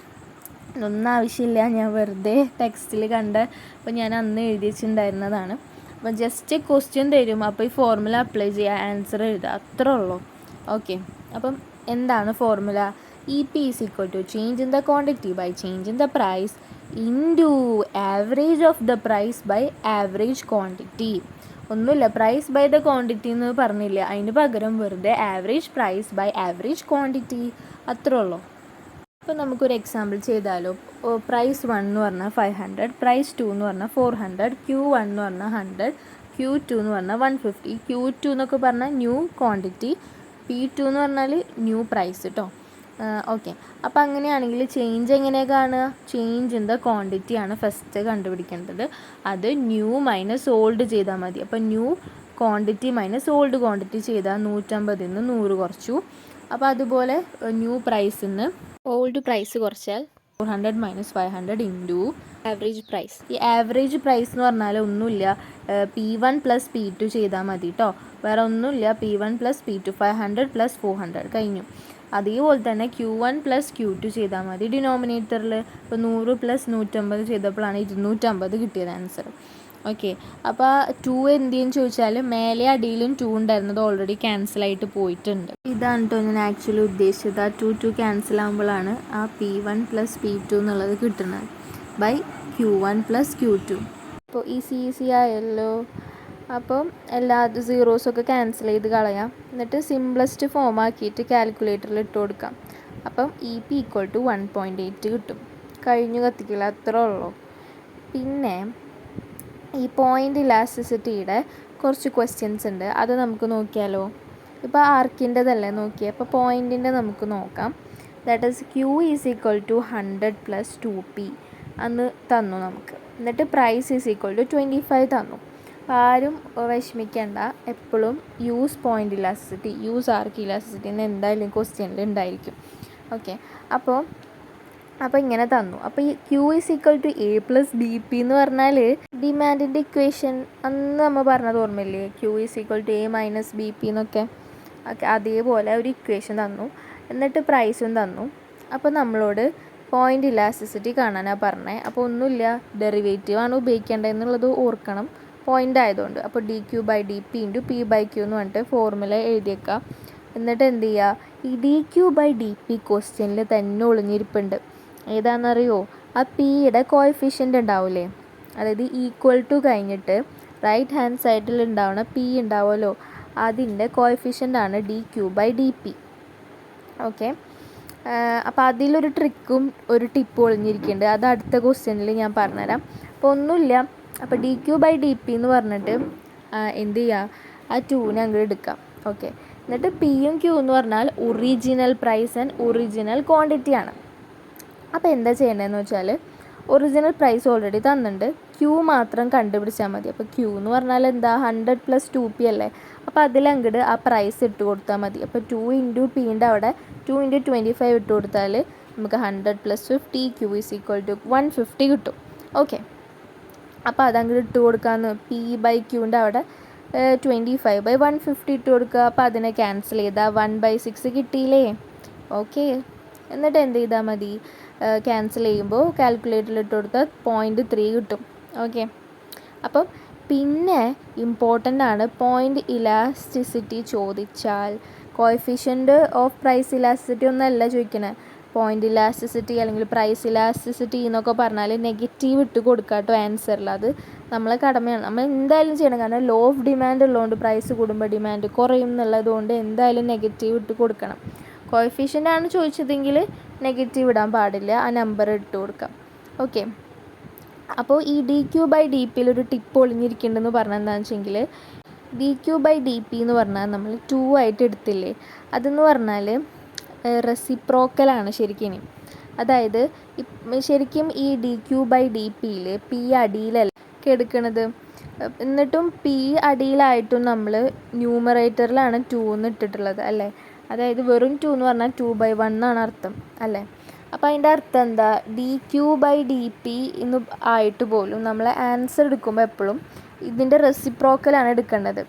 ഒന്നും ആവശ്യമില്ല, ഞാൻ വെറുതെ ടെക്സ്റ്റിൽ കണ്ട് അപ്പോൾ ഞാൻ അന്ന് എഴുതി വെച്ചിട്ടുണ്ടായിരുന്നതാണ്. ജസ്റ്റ് ക്വസ്റ്റ്യൻ തരും, അപ്പോൾ ഈ ഫോർമുല അപ്ലൈ ചെയ്യുക, ആൻസർ എഴുതുക, അത്രേ ഉള്ളൂ. ഓക്കെ, അപ്പം എന്താണ് formula? E P is equal to change in the quantity by change in the price into average of the price by average quantity. ഒന്നുമില്ല, പ്രൈസ് ബൈ ദ ക്വാണ്ടിറ്റി എന്ന് പറഞ്ഞില്ല, അതിന് പകരം വെറുതെ average price by average quantity, അത്രേ ഉള്ളൂ. അപ്പോൾ നമുക്കൊരു എക്സാമ്പിൾ ചെയ്താലോ. പ്രൈസ് 1 എന്ന് പറഞ്ഞാൽ 500, പ്രൈസ് 2 എന്ന് പറഞ്ഞാൽ 400, Q1 എന്ന് പറഞ്ഞാൽ 100, Q2 എന്ന് പറഞ്ഞാൽ 150. Q2 എന്നൊക്കെ പറഞ്ഞാൽ ന്യൂ ക്വാണ്ടിറ്റി, P2 എന്ന് പറഞ്ഞാൽ ന്യൂ പ്രൈസ് കേട്ടോ. ഓക്കെ, അപ്പോൾ അങ്ങനെയാണെങ്കിൽ ചേഞ്ച് എങ്ങനെയാണ് കാണുക? ചേഞ്ച് ഇൻ ദ ക്വാണ്ടിറ്റി ആണ് ഫസ്റ്റ് കണ്ടുപിടിക്കേണ്ടത്. അത് ന്യൂ മൈനസ് ഓൾഡ് ചെയ്താൽ മതി. അപ്പോൾ new quantity minus old quantity ചെയ്താൽ 150 നിന്ന് 100 കുറച്ചു. അപ്പോൾ അതുപോലെ ന്യൂ പ്രൈസിൽ നിന്ന് ഓൾഡ് പ്രൈസ് കുറച്ചാൽ 400 മൈനസ് 500 ഇൻറ്റു ആവറേജ് പ്രൈസ്. ഈ ആവറേജ് പ്രൈസ് എന്ന് പറഞ്ഞാൽ ഒന്നുമില്ല, P1 പ്ലസ് P2 ചെയ്താൽ മതി കേട്ടോ, വേറെ ഒന്നുമില്ല. P1 പ്ലസ് P2 500 പ്ലസ് 400 കഴിഞ്ഞു. അതേപോലെ തന്നെ Q1 പ്ലസ് Q2 ചെയ്താൽ മതി ഡിനോമിനേറ്ററിൽ. ഇപ്പോൾ 100 പ്ലസ് 150 ചെയ്തപ്പോഴാണ് 250 കിട്ടിയത് ആൻസർ. ഓക്കെ, അപ്പോൾ 2 എന്ത് ചെയ്യുമെന്ന് ചോദിച്ചാൽ മേലെ അടിയിലും 2 ഉണ്ടായിരുന്നത് ഓൾറെഡി ക്യാൻസലായിട്ട് പോയിട്ടുണ്ട്. ഇതാണ് കേട്ടോ ഞാൻ ആക്ച്വലി ഉദ്ദേശിച്ചത്. ആ 2 ക്യാൻസൽ ആകുമ്പോഴാണ് ആ P1 പ്ലസ് P2 എന്നുള്ളത് കിട്ടുന്നത് ബൈ Q1 പ്ലസ് Q2. അപ്പോൾ ഈസി ആയല്ലോ. അപ്പം എല്ലാ സീറോസൊക്കെ ക്യാൻസൽ ചെയ്ത് കളയാം, എന്നിട്ട് സിംപ്ലസ്റ്റ് ഫോം ആക്കിയിട്ട് കാൽക്കുലേറ്ററിൽ ഇട്ട് കൊടുക്കാം. അപ്പം EP ഈക്വൽ ടു 1.8 കിട്ടും. കഴിഞ്ഞു, കത്തിക്കില്ല, അത്രേ ഉള്ളൂ. പിന്നെ ഈ പോയിൻ്റ് ഇലാസ്റ്റിസിറ്റിയുടെ കുറച്ച് ക്വസ്റ്റ്യൻസ് ഉണ്ട്, അത് നമുക്ക് നോക്കിയാലോ. ഇപ്പോൾ ആർക്കിൻ്റെതല്ലേ നോക്കിയത്, അപ്പോൾ പോയിൻറ്റിൻ്റെ നമുക്ക് നോക്കാം. That is Q is equal to 100 plus 2P അന്ന് തന്നു നമുക്ക്. എന്നിട്ട് പ്രൈസ് ഈസ് ഈക്വൽ ടു 25 തന്നു. ആരും വിഷമിക്കേണ്ട, എപ്പോഴും use point elasticity, use arc elasticity എന്ന് എന്തായാലും ക്വസ്റ്റ്യനിൽ ഉണ്ടായിരിക്കും. ഓക്കെ, അപ്പോൾ ഇങ്ങനെ തന്നു. അപ്പോൾ ഈ Q is equal to A plus BP എന്ന് പറഞ്ഞാൽ ഡിമാൻഡിൻ്റെ ഇക്വേഷൻ അന്ന് നമ്മൾ പറഞ്ഞത് ഓർമ്മയില്ലേ, Q is equal to A minus BP എന്നൊക്കെ. ഓക്കെ, അതേപോലെ ഒരു ഇക്വേഷൻ തന്നു, എന്നിട്ട് പ്രൈസും തന്നു. അപ്പോൾ നമ്മളോട് പോയിൻ്റ് ഇലാസ്റ്റിസിറ്റി കാണാനാണ് പറഞ്ഞത്. അപ്പോൾ ഒന്നുമില്ല, ഡെറിവേറ്റീവാണ് ഉപയോഗിക്കേണ്ടതെന്നുള്ളത് ഓർക്കണം, പോയിൻ്റ് ആയതുകൊണ്ട്. അപ്പോൾ dQ/dP ഇൻറ്റു P/Q എന്ന് പറഞ്ഞിട്ട് ഫോർമുല എഴുതിയേക്കാം. എന്നിട്ട് എന്ത് ചെയ്യുക, ഈ dQ/dP ക്വസ്റ്റ്യനിൽ തന്നെ ഒളിഞ്ഞിരിപ്പുണ്ട്. ഏതാണെന്നറിയോ? ആ Pയുടെ കോഎഫിഷ്യൻ്റ് ഉണ്ടാവില്ലേ, അതായത് ഈക്വൽ ടു കഴിഞ്ഞിട്ട് റൈറ്റ് ഹാൻഡ് സൈഡിൽ ഉണ്ടാവുന്ന P ഉണ്ടാവുമല്ലോ, അതിൻ്റെ കോഎഫിഷ്യൻ്റാണ് dQ/dP. ഓക്കെ, അപ്പോൾ അതിലൊരു ട്രിക്കും ഒരു ടിപ്പും ഒളിഞ്ഞിരിക്കുന്നുണ്ട്, അത് അടുത്ത ക്വസ്റ്റ്യനിൽ ഞാൻ പറഞ്ഞുതരാം. അപ്പോൾ ഒന്നുമില്ല, അപ്പോൾ dQ/dP എന്ന് പറഞ്ഞിട്ട് എന്ത് ചെയ്യുക, ആ 2നെ അങ്ങോട്ട് എടുക്കാം. ഓക്കെ, എന്നിട്ട് Pയും Q എന്ന് പറഞ്ഞാൽ original price and original quantity ആണ്. അപ്പോൾ എന്താ ചെയ്യേണ്ടതെന്ന് വെച്ചാൽ, ഒറിജിനൽ പ്രൈസ് ഓൾറെഡി തന്നിട്ടുണ്ട്, Q മാത്രം കണ്ടുപിടിച്ചാൽ മതി. അപ്പോൾ Q എന്ന് പറഞ്ഞാൽ എന്താ, 100 പ്ലസ് 2P അല്ലേ, അപ്പോൾ അതിലങ്ങോട്ട് ആ പ്രൈസ് ഇട്ട് കൊടുത്താൽ മതി. അപ്പോൾ 2 ഇൻറ്റു Pൻ്റെ അവിടെ 2 ഇൻറ്റു 25 ഇട്ട് കൊടുത്താൽ നമുക്ക് 100 plus 50 Q is equal to 150 കിട്ടും. ഓക്കെ, അപ്പോൾ അതങ്ങോട്ട് ഇട്ട് കൊടുക്കാമെന്ന്. P/Qൻ്റെ അവിടെ 25/150 ഇട്ട് കൊടുക്കുക. അപ്പോൾ അതിനെ ക്യാൻസൽ ചെയ്താൽ 1/6 കിട്ടിയില്ലേ. ഓക്കെ, എന്നിട്ട് എന്ത് ചെയ്താൽ മതി, ക്യാൻസൽ ചെയ്യുമ്പോൾ കാൽക്കുലേറ്ററിൽ ഇട്ട് കൊടുത്താൽ 0.3 കിട്ടും. ഓക്കെ, അപ്പം പിന്നെ ഇമ്പോർട്ടൻ്റ് ആണ്, പോയിൻ്റ് ഇലാസ്റ്റിസിറ്റി ചോദിച്ചാൽ കോഎഫിഷ്യൻ്റ് ഓഫ് പ്രൈസ് ഇലാസ്റ്റിസിറ്റി ഒന്നല്ല ചോദിക്കണേ, പോയിൻ്റ് ഇലാസ്റ്റിസിറ്റി അല്ലെങ്കിൽ പ്രൈസ് ഇലാസ്റ്റിസിറ്റി എന്നൊക്കെ പറഞ്ഞാൽ നെഗറ്റീവ് ഇട്ട് കൊടുക്കുക കേട്ടോ ആൻസറിൽ. അത് നമ്മളെ കടമയാണ്, നമ്മൾ എന്തായാലും ചെയ്യണം. കാരണം ലോ ഓഫ് ഡിമാൻഡ് ഉള്ളതുകൊണ്ട് പ്രൈസ് കൂടുമ്പോൾ ഡിമാൻഡ് കുറയും എന്നുള്ളതുകൊണ്ട് എന്തായാലും നെഗറ്റീവ് ഇട്ട് കൊടുക്കണം. കോഎഫിഷ്യൻ്റ് ആണ് ചോദിച്ചതെങ്കിൽ നെഗറ്റീവ് ഇടാൻ പാടില്ല, ആ നമ്പർ ഇട്ട് കൊടുക്കാം. ഓക്കെ, അപ്പോൾ ഈ dQ/dPയിൽ ഒരു ടിപ്പ് ഒളിഞ്ഞിരിക്കുന്നുണ്ടെന്ന് പറഞ്ഞാൽ എന്താണെന്ന് വെച്ചെങ്കിൽ, dQ/dP എന്ന് പറഞ്ഞാൽ നമ്മൾ 2 ആയിട്ട് എടുത്തില്ലേ, അതെന്ന് പറഞ്ഞാൽ റെസിപ്രോക്കലാണ് ശരിക്കും. അതായത് ശരിക്കും ഈ dQ/dPയിൽ P അടിയിലല്ല എടുക്കണത്, എന്നിട്ടും P അടിയിലായിട്ടും നമ്മൾ ന്യൂമറേറ്ററിലാണ് 2 എന്ന് ഇട്ടിട്ടുള്ളത് അല്ലേ. അതായത് വെറും 2 എന്ന് പറഞ്ഞാൽ 2/1 എന്നാണ് അർത്ഥം അല്ലേ. അപ്പോൾ അതിൻ്റെ അർത്ഥം എന്താ, dQ/dP എന്ന് ആയിട്ട് പോലും നമ്മൾ ആൻസർ എടുക്കുമ്പോൾ എപ്പോഴും ഇതിൻ്റെ റെസിപ്രോക്കലാണ് എടുക്കേണ്ടത്.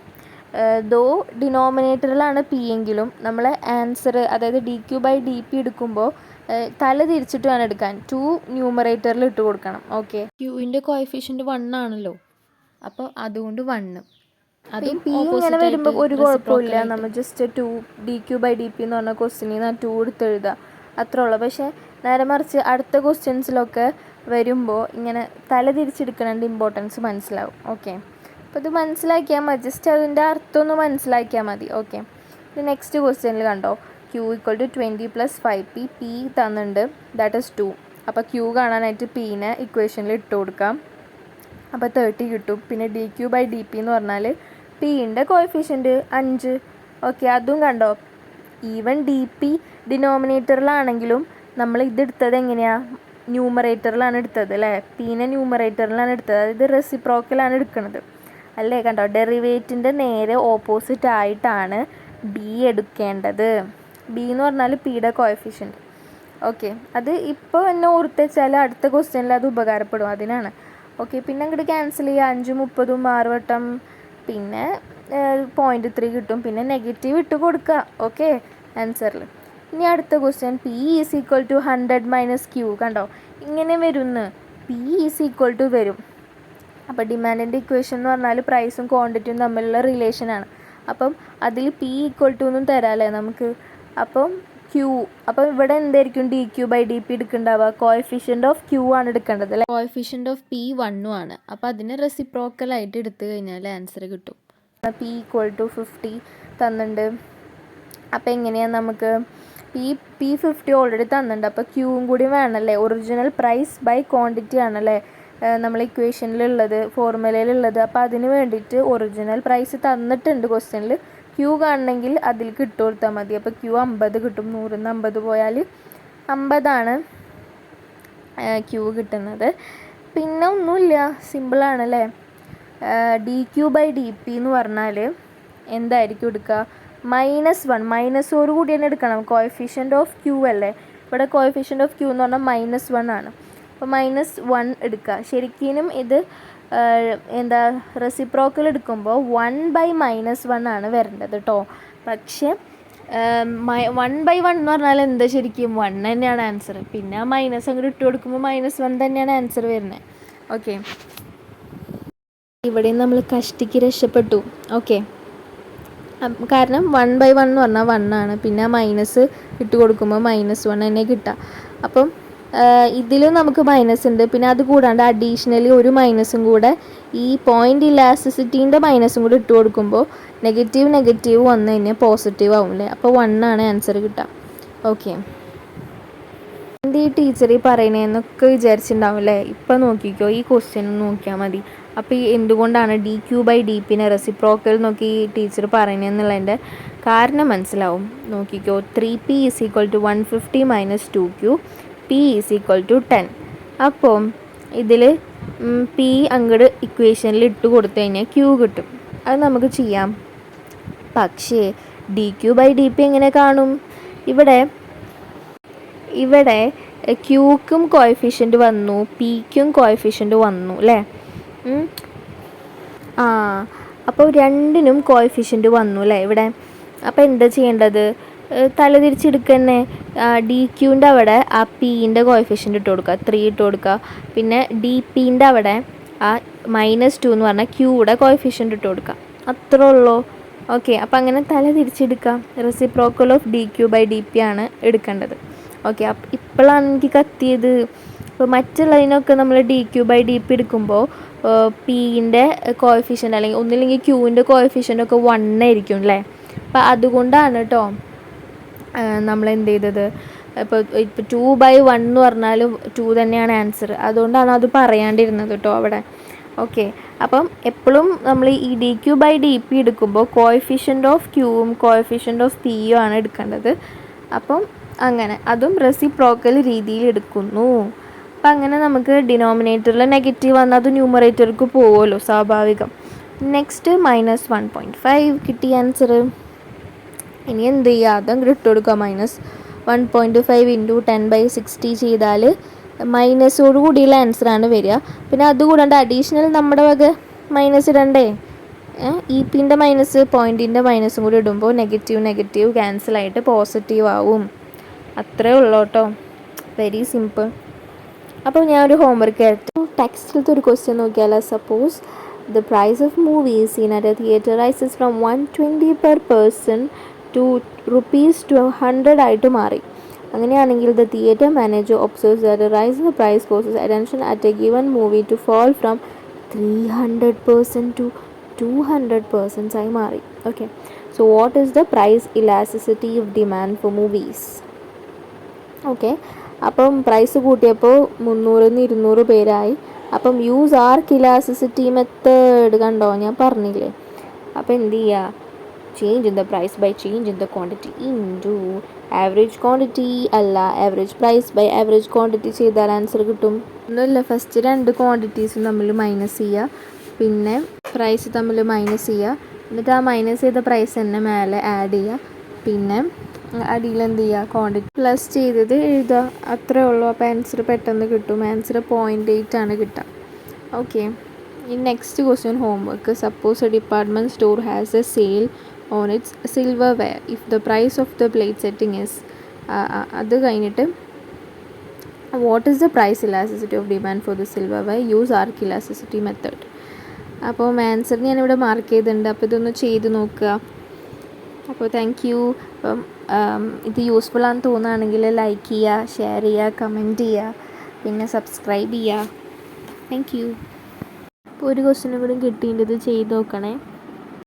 ദോ ഡിനോമിനേറ്ററിലാണ് P എങ്കിലും നമ്മൾ ആൻസർ, അതായത് dQ/dP എടുക്കുമ്പോൾ തല തിരിച്ചിട്ട് വേണം എടുക്കാൻ. 2 ന്യൂമറേറ്ററിൽ ഇട്ട് കൊടുക്കണം. ഓക്കെ, Qൻ്റെ കോഎഫിഷ്യൻ്റ് 1 ആണല്ലോ, അപ്പോൾ അതുകൊണ്ട് 1. അതും പി ഇങ്ങനെ വരുമ്പോൾ ഒരു കുഴപ്പമില്ല, നമ്മൾ ജസ്റ്റ് 2 dq/dp എന്ന് പറഞ്ഞ ക്വസ്റ്റ്യനിൽ നിന്ന് 2 എടുത്ത് എഴുതുക, അത്രേ ഉള്ളൂ. പക്ഷേ നേരെ മറിച്ച് അടുത്ത ക്വസ്റ്റ്യൻസിലൊക്കെ വരുമ്പോൾ ഇങ്ങനെ തല തിരിച്ചെടുക്കണതിൻ്റെ ഇമ്പോർട്ടൻസ് മനസ്സിലാവും. ഓക്കെ, അപ്പോൾ ഇത് മനസ്സിലാക്കിയാൽ മതി, ജസ്റ്റ് അതിൻ്റെ അർത്ഥം ഒന്ന് മനസ്സിലാക്കിയാൽ മതി. ഓക്കെ, ഇത് നെക്സ്റ്റ് ക്വസ്റ്റ്യനിൽ കണ്ടോ, q = 20 + 5p, p തന്നിട്ടുണ്ട്, ദാറ്റ് ഈസ് 2. അപ്പോൾ q കാണാനായിട്ട് പീനെ ഇക്വേഷനിൽ ഇട്ട് കൊടുക്കാം, അപ്പോൾ 30 കിട്ടും. പിന്നെ dq/dp എന്ന് പറഞ്ഞാൽ പീൻ്റെ കോഎഫിഷ്യൻറ്റ് 5. ഓക്കെ, അതും കണ്ടോ, ഈവൻ ഡി പി ഡിനോമിനേറ്ററിലാണെങ്കിലും നമ്മൾ ഇതെടുത്തത് എങ്ങനെയാണ്, ന്യൂമറേറ്ററിലാണ് എടുത്തത് അല്ലേ, പീനെ ന്യൂമറേറ്ററിലാണ് എടുത്തത്, അതായത് റെസിപ്രോക്കലാണ് എടുക്കുന്നത് അല്ലേ. കണ്ടോ, ഡെറിവേറ്റിൻ്റെ നേരെ ഓപ്പോസിറ്റ് ആയിട്ടാണ് ബി എടുക്കേണ്ടത്. ബി എന്ന് പറഞ്ഞാൽ പിയുടെ കോഎഫിഷ്യൻറ്റ്. ഓക്കെ, അത് ഇപ്പോൾ എന്നെ ഓർത്ത് വെച്ചാൽ അടുത്ത ക്വസ്റ്റ്യനിൽ അത് ഉപകാരപ്പെടും, അതിനാണ്. ഓക്കെ, പിന്നെ അങ്ങോട്ട് ക്യാൻസൽ ചെയ്യുക, 5 30 6 വട്ടം, പിന്നെ 0.3 കിട്ടും, പിന്നെ നെഗറ്റീവ് ഇട്ട് കൊടുക്കുക. ഓക്കെ, ആൻസറിൽ. ഇനി അടുത്ത ക്വസ്റ്റ്യൻ, p = 100 - q. കണ്ടോ, ഇങ്ങനെ വരുന്ന്, p = വരും. അപ്പോൾ ഡിമാൻഡിൻ്റെ ഇക്വേഷൻ എന്ന് പറഞ്ഞാൽ പ്രൈസും ക്വാണ്ടിറ്റിയും തമ്മിലുള്ള റിലേഷനാണ്. അപ്പം അതിൽ p = എന്നും തരാമല്ലേ നമുക്ക്. അപ്പം q, അപ്പം ഇവിടെ എന്തായിരിക്കും dq/dp എടുക്കേണ്ടാവുക, കോഎഫിഷ്യൻ്റ് ഓഫ് q ആണ് എടുക്കേണ്ടത് അല്ലേ. കോഎഫിഷ്യൻ്റ് ഓഫ് p 1 ആണ്. അപ്പോൾ അതിനെ റെസിപ്രോക്കലായിട്ട് എടുത്തു കഴിഞ്ഞാൽ ആൻസർ കിട്ടും. p = 50 തന്നിട്ടുണ്ട്. അപ്പോൾ എങ്ങനെയാണ് നമുക്ക് p 50 ഓൾറെഡി തന്നിട്ടുണ്ട്, അപ്പോൾ ക്യൂവും കൂടി വേണമല്ലേ. ഒറിജിനൽ പ്രൈസ് ബൈ ക്വാണ്ടിറ്റി ആണല്ലേ നമ്മൾ ഇക്വേഷനിലുള്ളത്, ഫോർമുലയിലുള്ളത്. അപ്പോൾ അതിന് വേണ്ടിയിട്ട് ഒറിജിനൽ പ്രൈസ് തന്നിട്ടുണ്ട് ക്വസ്റ്റ്യനിൽ, ക്യൂ കാണണമെങ്കിൽ അതിലേക്ക് ഇട്ട് കൊടുത്താൽ മതി. അപ്പോൾ ക്യൂ 50 കിട്ടും, 100 - 50 പോയാൽ 50 ക്യൂ കിട്ടുന്നത്. പിന്നെ ഒന്നുമില്ല, സിമ്പിളാണല്ലേ. dq/dp എന്ന് പറഞ്ഞാൽ എന്തായിരിക്കും എടുക്കുക, -1, മൈനസോട് കൂടി തന്നെ എടുക്കണം. കോഎഫിഷ്യൻ്റ് ഓഫ് ക്യൂ അല്ലേ, ഇവിടെ കോഎഫിഷ്യൻ്റ് ഓഫ് ക്യൂ എന്ന് പറഞ്ഞാൽ -1 ആണ്. അപ്പോൾ -1 എടുക്കുക. ശരിക്കും ഇത് എന്താ റെസിപ്രോക്കൽ എടുക്കുമ്പോൾ 1/-1 ആണ് വരേണ്ടത് കേട്ടോ. പക്ഷേ 1/1 എന്ന് പറഞ്ഞാൽ എന്താ, ശരിക്കും 1 തന്നെയാണ് ആൻസർ. പിന്നെ ആ മൈനസ് അങ്ങോട്ട് ഇട്ട് കൊടുക്കുമ്പോൾ -1 തന്നെയാണ് ആൻസർ വരുന്നത്. ഓക്കെ, ഇവിടെ നമ്മൾ കഷ്ടിക്ക് രക്ഷപ്പെട്ടു. ഓക്കെ, കാരണം 1/1 എന്ന് പറഞ്ഞാൽ 1 ആണ്, പിന്നെ മൈനസ് ഇട്ട് കൊടുക്കുമ്പോൾ -1 തന്നെ കിട്ടുക. അപ്പം ഇതിലും നമുക്ക് മൈനസ് ഉണ്ട്, പിന്നെ അത് കൂടാണ്ട് അഡീഷണലി ഒരു മൈനസും കൂടെ ഈ പോയിൻ്റ് ഇലാസ്റ്റിസിറ്റീൻ്റെ മൈനസും കൂടെ ഇട്ട് കൊടുക്കുമ്പോൾ നെഗറ്റീവ് വന്നു കഴിഞ്ഞാൽ പോസിറ്റീവ് ആവും അല്ലേ. അപ്പോൾ 1 ആണ് ആൻസർ കിട്ടുക. ഓക്കെ, എന്ത് ഈ ടീച്ചർ ഈ പറയണേന്നൊക്കെ വിചാരിച്ചിട്ടുണ്ടാവും അല്ലേ. ഇപ്പം നോക്കിക്കോ, ഈ ക്വസ്റ്റ്യൻ നോക്കിയാൽ മതി. അപ്പോൾ ഈ എന്തുകൊണ്ടാണ് dq/dpനെ റെസിപ്രോക്കൽ നോക്കി ഈ ടീച്ചർ പറയണതെന്നുള്ളതിൻ്റെ കാരണം മനസ്സിലാവും. നോക്കിക്കോ, 3p = 150 - 2q, p = 10. അപ്പോൾ ഇതിൽ p അങ്ങോട്ട് ഇക്വേഷനിൽ ഇട്ട് കൊടുത്തു കഴിഞ്ഞാൽ q കിട്ടും. അത് നമുക്ക് ചെയ്യാം. പക്ഷേ dq/dp എങ്ങനെ കാണും, ഇവിടെ ക്യൂക്കും കോഎഫിഷ്യൻ്റ് വന്നു, പിക്കും കോഎഫിഷ്യൻ്റ് വന്നു അല്ലേ. അപ്പോൾ രണ്ടിനും കോഎഫിഷ്യൻ്റ് വന്നു അല്ലേ ഇവിടെ. അപ്പോൾ എന്താ ചെയ്യേണ്ടത്, തലതിരിച്ചെടുക്കന്നെ. ഡി ക്യൂൻ്റെ അവിടെ ആ പീൻ്റെ കോഎഫിഷ്യൻ്റ് ഇട്ട് കൊടുക്കുക, 3 ഇട്ട് കൊടുക്കുക. പിന്നെ ഡി പീൻ്റെ അവിടെ ആ -2 എന്ന് പറഞ്ഞാൽ ക്യൂയുടെ കോഎഫിഷ്യൻ്റ് ഇട്ട് കൊടുക്കുക, അത്രേ ഉള്ളൂ. ഓക്കെ, അപ്പോൾ അങ്ങനെ തല തിരിച്ചെടുക്കാം. റെസിപ്രോക്കൽ ഓഫ് dq/dp ആണ് എടുക്കേണ്ടത്. ഓക്കെ, അപ്പോൾ ഇപ്പോഴാണ് എനിക്ക് കത്തിയത്. അപ്പോൾ മറ്റുള്ളതിനൊക്കെ നമ്മൾ dq/dp എടുക്കുമ്പോൾ പീൻ്റെ കോഎഫിഷ്യൻ്റ് അല്ലെങ്കിൽ ഒന്നില്ലെങ്കിൽ ക്യൂവിൻ്റെ കോഎഫിഷ്യൻ്റ് ഒക്കെ 1 ആയിരിക്കും അല്ലേ. അപ്പോൾ അതുകൊണ്ടാണ് കേട്ടോ നമ്മൾ എന്ത് ചെയ്തത്. ഇപ്പോൾ 2/1 എന്ന് പറഞ്ഞാൽ 2 തന്നെയാണ് ആൻസർ, അതുകൊണ്ടാണ് അത് പറയാണ്ടിരുന്നത് കേട്ടോ അവിടെ. ഓക്കെ, അപ്പം എപ്പോഴും നമ്മൾ ഈ dq/dp എടുക്കുമ്പോൾ കോഎഫിഷ്യൻ്റ് ഓഫ് ക്യൂവും കോഎഫിഷ്യൻ്റ് ഓഫ് പിയും ആണ് എടുക്കേണ്ടത്. അപ്പം അങ്ങനെ അതും റെസിപ്രോക്കൽ രീതിയിൽ എടുക്കുന്നു. അപ്പം അങ്ങനെ നമുക്ക് ഡിനോമിനേറ്ററിൽ നെഗറ്റീവ് വന്നാൽ അത് ന്യൂമറേറ്റർക്ക് പോകുമല്ലോ, സ്വാഭാവികം. നെക്സ്റ്റ് -1.5 കിട്ടി ആൻസർ. ഇനി എന്ത് ചെയ്യുക, അതങ്ങ് ഇട്ട് കൊടുക്കുക. -1.5 × 10/60 ചെയ്താൽ മൈനസോട് കൂടിയുള്ള ആൻസറാണ് വരിക. പിന്നെ അതുകൂടാണ്ട് അഡീഷണൽ നമ്മുടെ വക മൈനസ് ഇടണ്ടേ. ഇ പിൻ്റെ മൈനസ് പോയിൻറ്റിൻ്റെ മൈനസും കൂടി ഇടുമ്പോൾ നെഗറ്റീവ് ക്യാൻസലായിട്ട് പോസിറ്റീവ് ആവും. അത്രേ ഉള്ളൂ കേട്ടോ, വെരി സിമ്പിൾ. അപ്പോൾ ഞാനൊരു ഹോംവർക്ക് ആയിട്ട് ടെക്സ്റ്റിലത്തെ ഒരു ക്വസ്റ്റ്യൻ നോക്കിയാലോ. Suppose the price of movies seen at a theatre rises from 120 per person to rupees 200 ആയിട്ട് മാറി. അങ്ങനെയാണെങ്കിൽ the theatre manager observes that a rise in the price causes attention at a given movie to fall from 300% to 200% ആയി മാറി. Okay, so what is the price elasticity of demand for movies? Okay, അപ്പം price കൂട്ടിയപ്പോൾ 300-200 പേരായി. അപ്പം use arc elasticity method കണ്ടോ, ഞാൻ പറഞ്ഞില്ലേ. അപ്പോൾ എന്ത് ചെയ്യുക, change in the price by change in the quantity into average quantity അല്ല average price by average quantity ചെയ്താൽ ആൻസർ കിട്ടും. ഒന്നുമില്ല, ഫസ്റ്റ് 2 ക്വാണ്ടിറ്റീസും തമ്മിൽ മൈനസ് ചെയ്യുക, പിന്നെ പ്രൈസ് തമ്മിൽ മൈനസ് ചെയ്യുക, എന്നിട്ട് ആ മൈനസ് ചെയ്ത പ്രൈസ് തന്നെ മേലെ ആഡ് ചെയ്യുക, പിന്നെ അടിയിൽ എന്ത് ചെയ്യുക, ക്വാണ്ടിറ്റി പ്ലസ് ചെയ്തത് എഴുതുക, അത്രേ ഉള്ളൂ. അപ്പോൾ ആൻസർ പെട്ടെന്ന് കിട്ടും. ആൻസർ 0.8 ആണ് കിട്ടുക. ഓക്കെ, ഈ next question homework. Suppose a department store has a sale on its silverware if the price of the plate setting is, അത് കഴിഞ്ഞിട്ട് what is the price elasticity of demand for the silverware, use arc elasticity method. അപ്പോൾ answer ഞാനിവിടെ mark ചെയ്തിട്ടുണ്ട്. അപ്പോൾ ഇതൊന്ന് ചെയ്ത് നോക്കുക. അപ്പോൾ താങ്ക് യു. അപ്പം ഇത് യൂസ്ഫുൾ ആണെന്ന് തോന്നുകയാണെങ്കിൽ ലൈക്ക് ചെയ്യുക, ഷെയർ ചെയ്യുക, കമൻറ്റ് ചെയ്യുക, പിന്നെ സബ്സ്ക്രൈബ് ചെയ്യുക. Thank you. അപ്പോൾ ഒരു ക്വസ്റ്റ്യനും കൂടി കിട്ടിയിട്ട് ഇത് ചെയ്ത് നോക്കണേ.